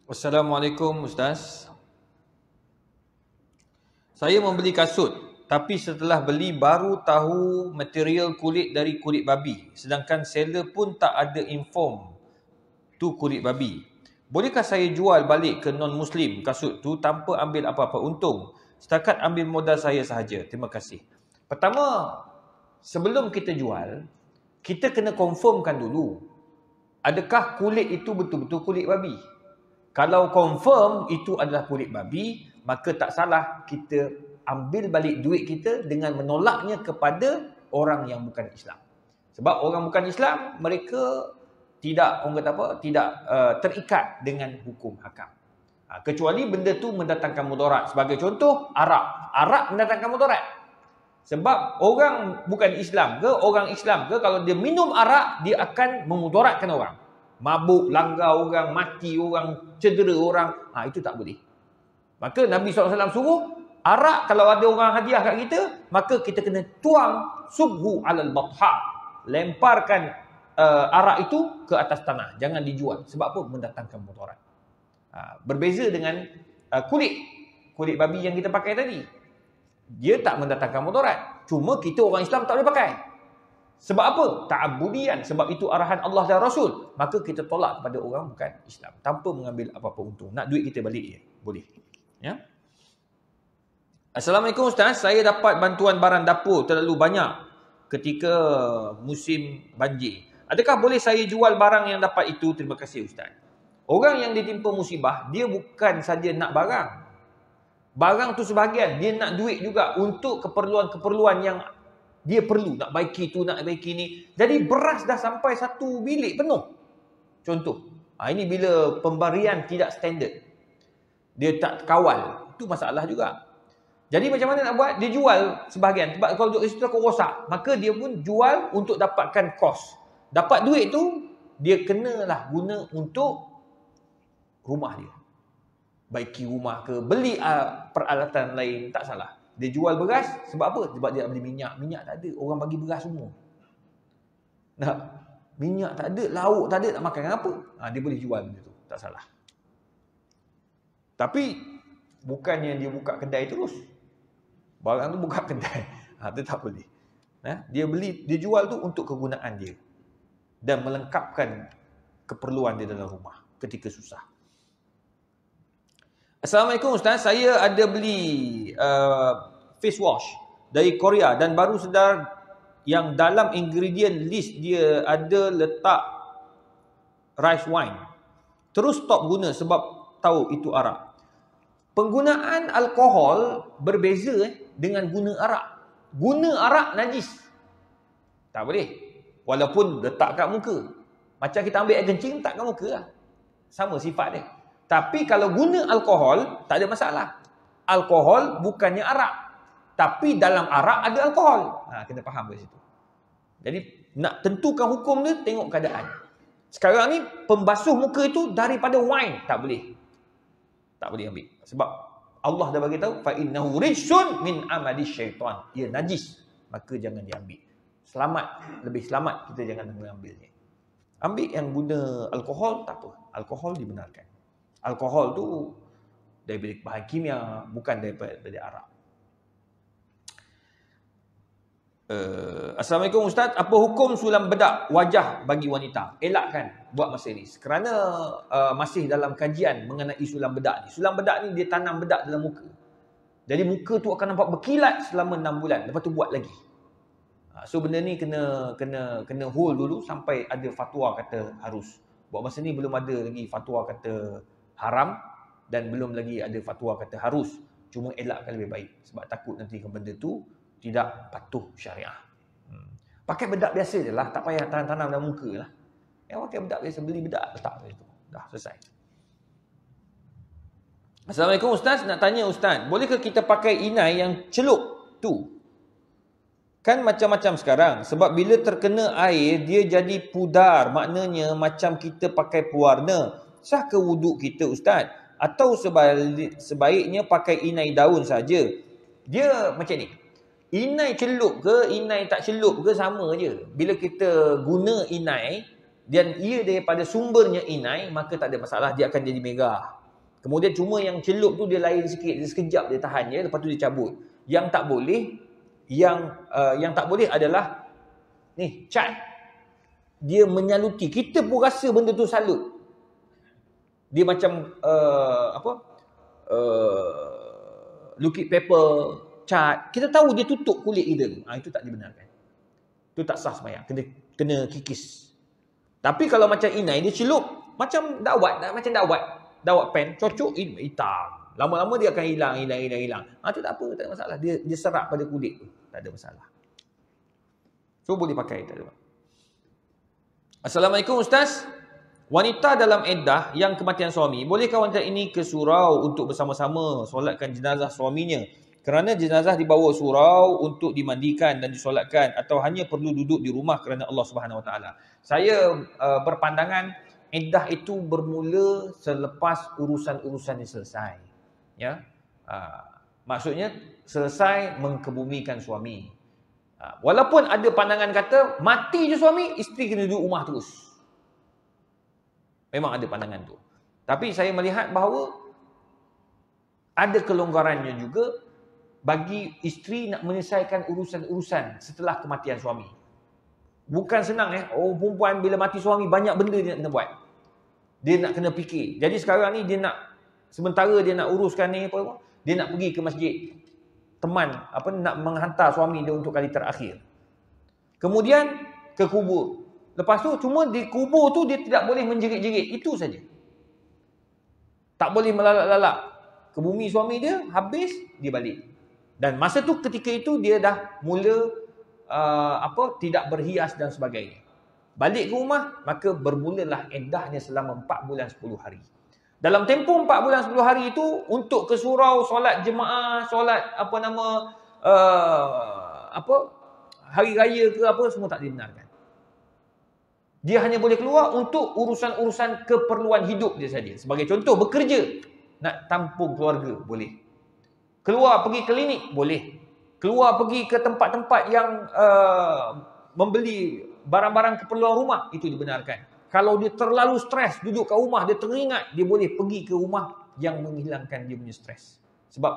Assalamualaikum Ustaz. Saya membeli kasut, tapi setelah beli baru tahu material kulit dari kulit babi. Sedangkan seller pun tak ada inform tu kulit babi. Bolehkah saya jual balik ke non-Muslim kasut tu tanpa ambil apa-apa untung? Setakat ambil modal saya sahaja. Terima kasih. Pertama, sebelum kita jual, kita kena confirmkan dulu. Adakah kulit itu betul-betul kulit babi? Kalau confirm itu adalah kulit babi, maka tak salah kita ambil balik duit kita dengan menolaknya kepada orang yang bukan Islam. Sebab orang bukan Islam, mereka tidak, orang kata apa, tidak terikat dengan hukum hakam. Kecuali benda tu mendatangkan mudarat. Sebagai contoh, arak. Arak mendatangkan mudarat. Sebab orang bukan Islam ke, orang Islam ke, kalau dia minum arak, dia akan memudaratkan orang. Mabuk, langgar orang, mati orang, cedera orang. Itu tak boleh. Maka Nabi SAW suruh, arak kalau ada orang hadiah kat kita, maka kita kena tuang subhu alal batha. Lemparkan arak itu ke atas tanah. Jangan dijual. Sebab apa? Mendatangkan mudarat. Berbeza dengan kulit babi yang kita pakai tadi. Dia tak mendatangkan mudarat. Cuma kita orang Islam tak boleh pakai. Sebab apa? Ta'abudian. Sebab itu arahan Allah dan Rasul. Maka kita tolak kepada orang bukan Islam. Tanpa mengambil apa-apa untung. Nak duit kita balik je. Boleh. Ya. Assalamualaikum Ustaz. Saya dapat bantuan barang dapur terlalu banyak ketika musim banjir. Adakah boleh saya jual barang yang dapat itu? Terima kasih Ustaz. Orang yang ditimpa musibah, dia bukan saja nak barang. Barang tu sebahagian. Dia nak duit juga untuk keperluan-keperluan yang dia perlu, nak baiki tu, nak baiki ni. Jadi beras dah sampai satu bilik penuh. Contoh. Ini bila pemberian tidak standard. Dia tak kawal. Itu masalah juga. Jadi macam mana nak buat? Dia jual sebahagian. Sebab kalau duduk di situ aku rosak. Maka dia pun jual untuk dapatkan kos. Dapat duit tu, dia kenalah guna untuk rumah dia. Baiki rumah ke, beli peralatan lain, tak salah. Dia jual beras, sebab apa? Sebab dia nak beli minyak. Minyak tak ada, orang bagi beras semua. Nah, minyak tak ada, lauk tak ada, nak makan apa? Dia boleh jual benda tu, tak salah. Tapi, bukannya dia buka kedai terus. Barang tu buka kedai. Itu tak boleh. Dia jual tu untuk kegunaan dia. Dan melengkapkan keperluan dia dalam rumah ketika susah. Assalamualaikum Ustaz, saya ada beli face wash dari Korea dan baru sedar yang dalam ingredient list dia ada letak rice wine. Terus stop guna sebab tahu itu arak. Penggunaan alkohol berbeza dengan guna arak. Guna arak najis. Tak boleh. Walaupun letak kat muka. Macam kita ambil air kencing, tak kat muka lah. Sama sifat dia. Tapi kalau guna alkohol, tak ada masalah. Alkohol bukannya arak. Tapi dalam arak ada alkohol. Kena faham kat situ. Jadi, nak tentukan hukum dia, tengok keadaan. Sekarang ni, pembasuh muka itu daripada wine. Tak boleh. Tak boleh ambil. Sebab Allah dah bagi tahu, فَإِنَّهُ رِجْسٌ مِنْ عَمَلِ الشَّيْطَانِ. Ia najis. Maka jangan diambil. Selamat. Lebih selamat kita jangan mengambilnya. Ambil yang guna alkohol, tak apa. Alkohol dibenarkan. Alkohol tu daripada bahan kimia, bukan daripada arak. Assalamualaikum Ustaz, apa hukum sulam bedak wajah bagi wanita? Elakkan buat masa ini. Kerana masih dalam kajian mengenai sulam bedak ni. Sulam bedak ni dia tanam bedak dalam muka. Jadi muka tu akan nampak berkilat selama 6 bulan. Lepas tu buat lagi. So benda ni kena hold dulu sampai ada fatwa kata harus. Buat masa ni belum ada lagi fatwa kata haram dan belum lagi ada fatwa kata harus. Cuma elakkan lebih baik sebab takut nanti benda tu tidak patuh syariah. Pakai bedak biasa je lah, tak payah tanam dalam muka lah. Yang pakai bedak biasa, beli bedak letak situ. Dah selesai. Assalamualaikum Ustaz, nak tanya Ustaz, bolehkah kita pakai inai yang celup tu? Kan macam-macam sekarang. Sebab bila terkena air, dia jadi pudar. Maknanya macam kita pakai pewarna. Sah ke wuduk kita Ustaz? Atau sebaiknya pakai inai daun saja? Dia macam ni. Inai celup ke, inai tak celup ke sama je. Bila kita guna inai dan ia daripada sumbernya inai, maka tak ada masalah, dia akan jadi merah. Kemudian cuma yang celup tu dia lain sikit, dia sekejap dia tahan je, lepas tu dia cabut. Yang tak boleh, yang tak boleh adalah ni, cat. Dia menyaluti. Kita pun rasa benda tu salut. Dia macam lukit paper, cat. Kita tahu dia tutup kulit kita tu. Itu tak dibenarkan. Itu tak sah sembahyang. Kena kikis. Tapi kalau macam inai, dia celup macam dawat pen, cocok hitam. Lama-lama dia akan hilang. Itu tak apa, tak ada masalah. Dia serap pada kulit tu. Tak ada masalah. So boleh pakai, tak ada. Assalamualaikum Ustaz. Wanita dalam iddah yang kematian suami, bolehkah wanita ini ke surau untuk bersama-sama solatkan jenazah suaminya? Kerana jenazah dibawa surau untuk dimandikan dan disolatkan, atau hanya perlu duduk di rumah kerana Allah Subhanahu Wa Taala? Saya berpandangan iddah itu bermula selepas urusan-urusan ini selesai. Ya, maksudnya selesai mengkebumikan suami. Walaupun ada pandangan kata mati je suami, isteri kena duduk rumah terus. Memang ada pandangan tu. Tapi saya melihat bahawa ada kelonggarannya juga bagi isteri nak menyelesaikan urusan-urusan setelah kematian suami. Bukan senang perempuan bila mati suami banyak benda dia nak kena buat. Dia nak kena fikir. Jadi sekarang ni dia nak, sementara dia nak uruskan ni dia nak pergi ke masjid. Teman nak menghantar suami dia untuk kali terakhir. Kemudian ke kubur. Lepas tu cuma di kubur tu dia tidak boleh menjerit-jerit, itu saja. Tak boleh melalak-lalak. Ke bumi suami dia, habis dia balik. Dan masa tu ketika itu dia dah mula tidak berhias dan sebagainya. Balik ke rumah, maka bermulalah iddahnya selama 4 bulan 10 hari. Dalam tempoh 4 bulan 10 hari itu, untuk ke surau, solat jemaah, solat hari raya ke apa, semua tak dibenarkan. Dia hanya boleh keluar untuk urusan-urusan keperluan hidup dia saja. Sebagai contoh, bekerja, nak tampung keluarga, boleh. Keluar pergi klinik, boleh. Keluar pergi ke tempat-tempat yang membeli barang-barang keperluan rumah, itu dibenarkan. Kalau dia terlalu stres duduk kat rumah, dia teringat, dia boleh pergi ke rumah yang menghilangkan dia punya stres. Sebab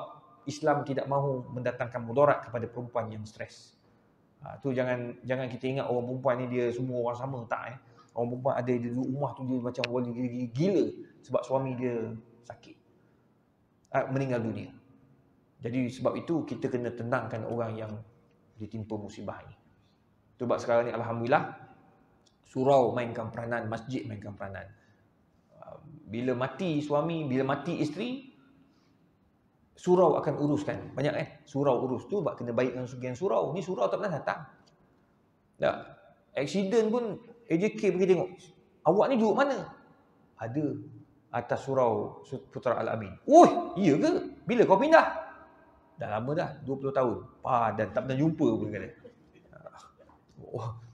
Islam tidak mahu mendatangkan mudarat kepada perempuan yang stres. Tu jangan kita ingat orang perempuan ni dia semua orang sama, tak. Orang perempuan ada di rumah tu dia macam boleh gila sebab suami dia sakit, meninggal dunia. Jadi sebab itu kita kena tenangkan orang yang ditimpa musibah ini. Sebab sekarang ni alhamdulillah surau mainkan peranan, masjid mainkan peranan. Bila mati suami, bila mati isteri, surau akan uruskan. Banyak surau urus tu sebab kena baikkan sugihan surau. Ni surau tak pernah datang. Tak. Aksiden pun AJK pergi tengok. Awak ni duduk mana? Ada atas surau Putra Al-Amin. Iya ke? Bila kau pindah? Dah lama dah, 20 tahun. Dan tak pernah jumpa pun kata.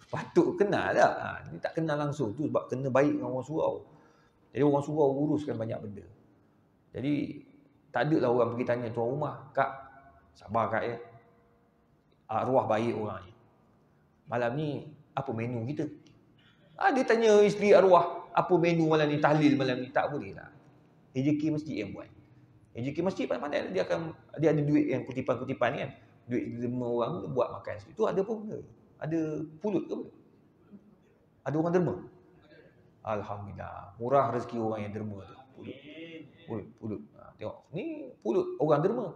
Patut kenal tak? Ni tak kenal langsung tu sebab kena baik dengan orang surau. Jadi orang surau uruskan banyak benda. Jadi tak ada lah orang pergi tanya tuan rumah, "Kak, sabar kak ya. Arwah baik orang ni. Malam ni apa menu kita?" Dia tanya isteri arwah, "Apa menu malam ni, tahlil malam ni?" Tak boleh lah. AJK masjid yang buat. AJK masjid pandai-pandai dia ada duit yang kutipan-kutipan kan. Duit derma orang tu buat makan situ. Tu ada apa benda? Ada pulut ke apa? Ada orang derma? Alhamdulillah. Murah rezeki orang yang derma tu. Pulut. Tengok. Ni pulut orang derma.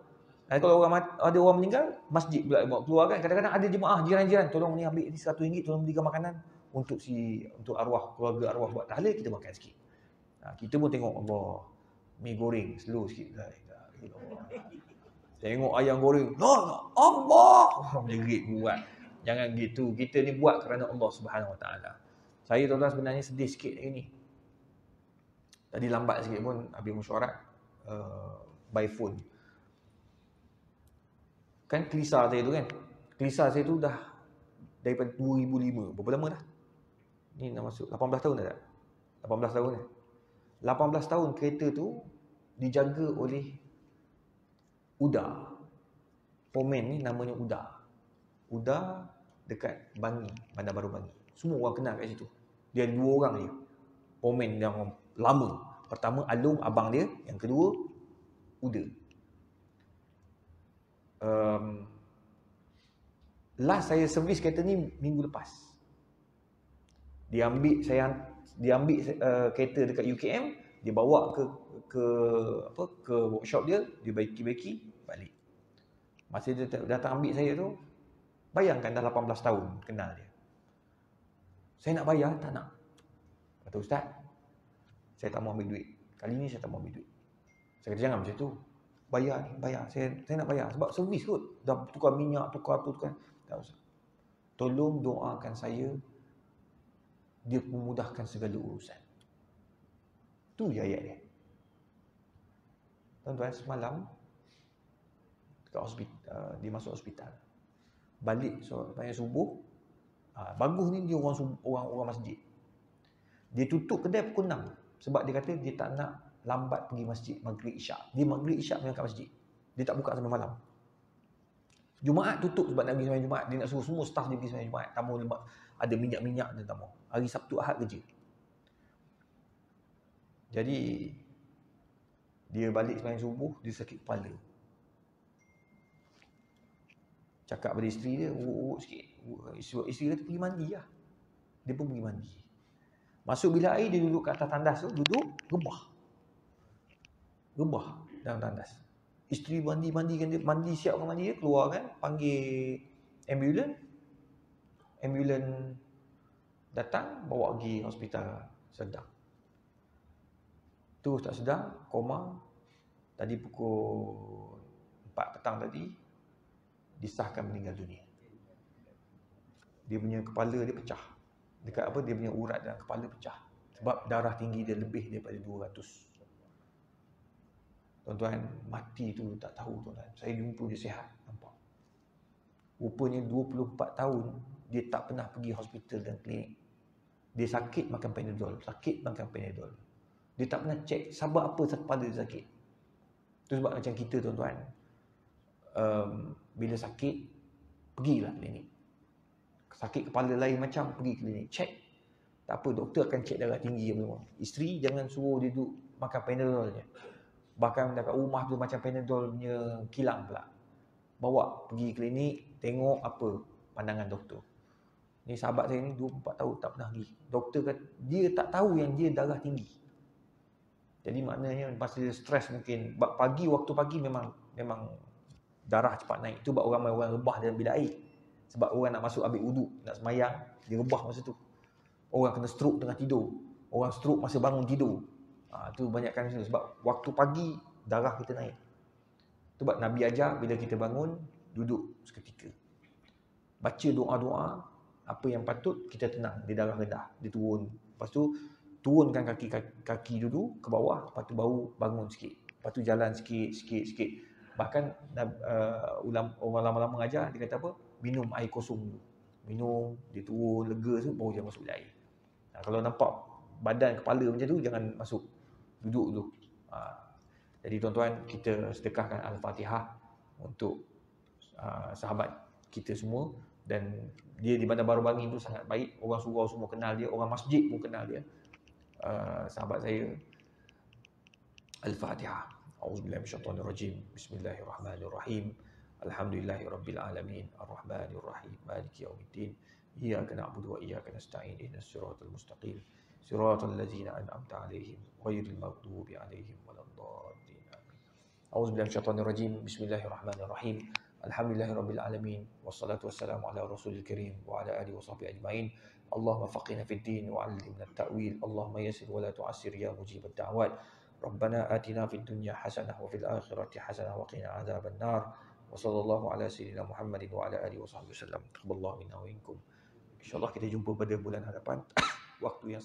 Kalau ada orang meninggal, masjid pula bawa keluar kan. Kadang-kadang ada jemaah jiran-jiran, tolong ni ambil ni RM100, tolong belikan makanan untuk arwah, keluarga arwah buat tahlil, kita makan sikit. Kita pun tengok Allah. Mi goreng slow sikit. Tengok ayam goreng. Allah. Jerit buat. Jangan gitu. Kita ni buat kerana Allah Subhanahu Wa Taala. Saya tuan-tuan sebenarnya sedih sikit hari ni. Tadi lambat sikit pun habis mesyuarat by phone. Kan kelisa saya tu kan. Kelisa saya tu dah daripada 2005. Berapa lama dah? Ni dah masuk 18 tahun dah tak? 18 tahun dah. 18 tahun kereta tu dijaga oleh UDA. Pomen ni namanya UDA. UDA dekat Bangi, Bandar Baru Bangi. Semua orang kenal kat situ. Dia ada 2 orang je. Pomen yang lama. Pertama Alung, abang dia. Yang kedua Uda. Last saya servis kereta ni minggu lepas. Dia ambil kereta dekat UKM, dia bawa ke workshop dia baiki balik. Masa dia datang ambil saya tu, bayangkan dah 18 tahun kenal dia. Saya nak bayar, tak nak. Kata Ustaz, saya tak mau ambil duit. Kali ni saya tak mau ambil duit. Saya kata jangan macam tu. Bayar ni, bayar. Saya nak bayar sebab servis kot. Dah tukar minyak, tukar apa, tukar. Tak usah. Tolong doakan saya, dia memudahkan segala urusan. Tu je ayat dia. Tuan-tuan, semalam dekat hospital, dia masuk hospital. Balik banyak subuh. Bagus ni dia orang masjid. Dia tutup kedai pukul 6 sebab dia kata dia tak nak lambat pergi masjid maghrib isyak. Dia maghrib isyak punya kat masjid. Dia tak buka sampai malam. Jumaat tutup sebab nak pergi sembahyang Jumaat. Dia nak suruh semua staf dia pergi sembahyang Jumaat. Tamu ada minyak-minyak dan tamu. Hari Sabtu Ahad kerja. Jadi dia balik sembahyang subuh, dia sakit kepala. Cakap pada isteri dia, urut sikit. Isteri kata pergi mandi lah. Dia pun pergi mandi. Masuk bilik air, dia duduk kat atas tandas tu, duduk, gebah dalam tandas. Isteri mandikan dia, siapkan mandi dia, keluar kan, panggil ambulans datang, bawa pergi hospital sedang. Terus tak sedar, koma. Tadi pukul 4 petang tadi, disahkan meninggal dunia. Dia punya kepala dia pecah. Dekat apa, dia punya urat dalam kepala pecah. Sebab darah tinggi dia lebih daripada 200. Tuan-tuan, mati tu tak tahu tuan-tuan. Saya jumpa dia sihat, nampak. Rupanya 24 tahun, dia tak pernah pergi hospital dan klinik. Dia sakit makan Panadol. Dia tak pernah cek sebab apa kepala dia sakit. Itu sebab macam kita tuan-tuan, bila sakit, pergilah klinik. Sakit kepala lain macam, pergi klinik, cek. Tak apa, doktor akan cek darah tinggi apa semua. Isteri jangan suruh dia duduk makan Panadol je. Bahkan dekat rumah tu macam Panadol punya kilang pula. Bawa pergi klinik, tengok apa pandangan doktor. Ni sahabat saya ni 24 tahun tak pernah pergi. Doktor kata dia tak tahu yang dia darah tinggi. Jadi maknanya masa dia stres mungkin. Waktu pagi memang darah cepat naik. Itu sebab orang rebah dalam bilik air. Sebab orang nak masuk ambil wuduk, nak semayang, dia rebah masa tu. Orang kena stroke tengah tidur. Orang stroke masa bangun tidur. Tu banyakkan macam tu. Sebab waktu pagi, darah kita naik. Itu sebab Nabi ajar, bila kita bangun, duduk seketika. Baca doa-doa, apa yang patut, kita tenang. Dia darah rendah, dia turun. Lepas tu, turunkan kaki dulu ke bawah, lepas tu baru bangun sikit. Lepas tu jalan sikit. Bahkan orang lama-lama ajar, dia kata apa? Minum air kosong dulu. Minum, dia turun, lega tu, baru jangan masuk bilik air. Kalau nampak badan, kepala macam tu, jangan masuk. Duduk dulu. Jadi tuan-tuan, kita sedekahkan Al-Fatihah untuk sahabat kita semua. Dan dia di Bandar Baru Bangi tu sangat baik. Orang surau semua kenal dia. Orang masjid pun kenal dia. Sahabat saya. Al-Fatihah. A'udzubillahi minasyaitonirrajim. Bismillahirrahmanirrahim. Alhamdulillahirabbil alamin. Arrahmanirrahim. Maliki yaumiddin. Iyyaka na'budu wa iyyaka nasta'in. Ihdinas siratal mustaqim. Siratal ladzina an'amta 'alaihim ghairil maghdubi 'alaihim waladdallin. A'udzubillahi minasyaitonir rajim. Bismillahirrahmanirrahim. Alhamdulillahirabbil alamin. Wassalatu wassalamu ala rasulil karim wa ala alihi washabbihi ajmain. Allahumma faqihna fid din wa 'allimna at-ta'wil. Allahumma yassir wa la tu'assir ya mujibad da'wat. Rabbana atina fid dunya hasanah wa fil akhirati hasanah wa qina adzaban nar. Wa sallallahu ala sayyidina Muhammadin wa ala alihi washabbihi wasallam. Taqabbalallahu minna wa minkum. InsyaAllah kita jumpa pada bulan hadapan. Waktu yang